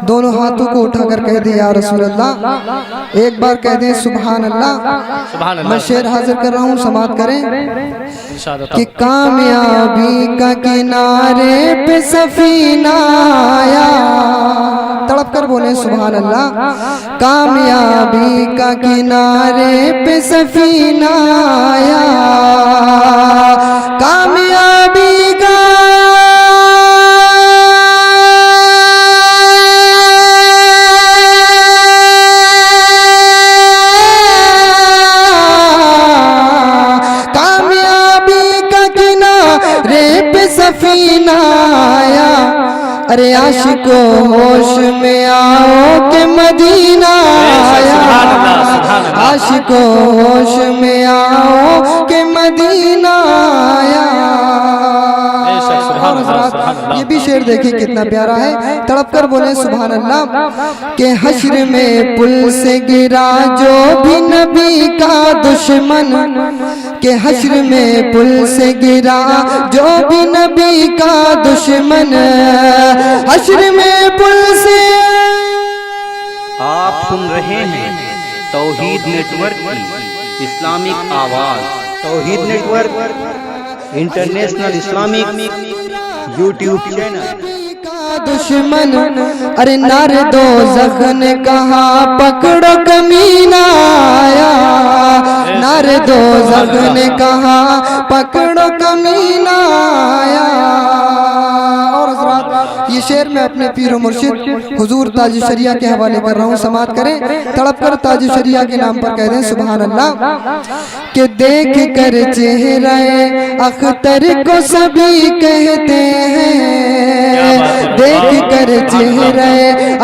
دونوں ہاتھوں کو اٹھا کر کہہ دیں یا رسول اللہ، ایک بار کہہ دیں سبحان اللہ۔ میں شعر حاضر کر رہا ہوں، سماعت کریں کہ کامیابی کا کنارے پہ سفینہ آیا، تڑپ کر بولیں سبحان اللہ۔ کامیابی کا کنارے پہ سفینہ آیا، کامیابی کا سفینہ آیا، ارے عاشقو ہوش میں آؤ کہ مدینہ آیا، عاشقو ہوش میں آؤ کہ مدینہ آیا۔ یہ بھی شعر دیکھیں کتنا پیارا ہے، تڑپ کر بولیں سبحان اللہ۔ کہ حشر میں پل سے گرا جو بھی نبی کا دشمن، کہ حشر میں پل سے گرا جو بھی نبی کا دشمن، حشر میں پل سے۔ آپ سن رہے ہیں توحید نیٹ ورک کی اسلامک آواز۔ Tauheed network international Islamic YouTube channel. دشمن ارے نار دوزخ نے کہا پکڑو کمینہ آیا، نار دوزخ نے کہا پکڑو کمینہ آیا۔ اور حضرات یہ شعر میں اپنے پیر و مرشد حضور تاج شریعہ کے حوالے کر رہا ہوں، سماعت کریں، تڑپ کر تاج شریعہ کے نام پر کہہ دیں سبحان اللہ۔ کہ دیکھ کر چہرہ اختر کو سبھی کہتے ہیں، دیکھ کر چہرہ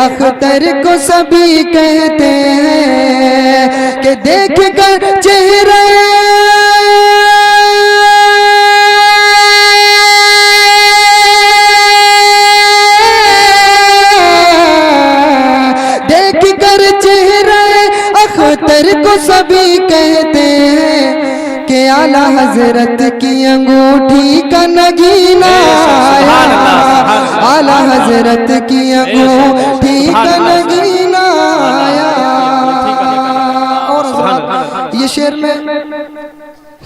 اختر کو سبھی کہتے ہیں، کہ دیکھ کر چہرہ اختر کو سبھی کہتے ہیں، کہ اعلیٰ حضرت کی انگوٹھی کا نگینہ آیا، اعلیٰ حضرت کی انگوٹھی کا نگینہ آیا۔ اور یہ شعر میں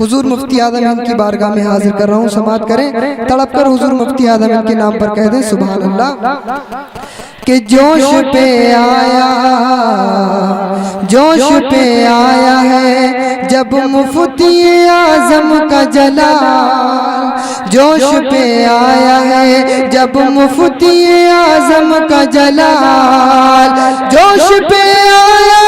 حضور مفتی اعظم ہند کی بارگاہ میں حاضر کر رہا ہوں، سماعت کریں، تڑپ کر حضور مفتی اعظم ہند کے نام پر کہہ دیں سبحان اللہ۔ کہ جوش پہ آیا، جوش پہ آیا ہے جب مفتی اعظم کا جلال، جوش پہ آیا ہے جب مفتی اعظم کا جلال، جوش پہ آیا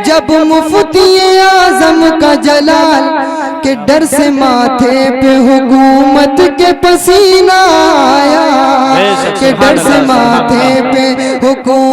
جب مفتی اعظم کا جلال، کہ ڈر سے ماتھے پہ حکومت کے پسینہ آیا، کہ ڈر سے ماتھے پہ حکومت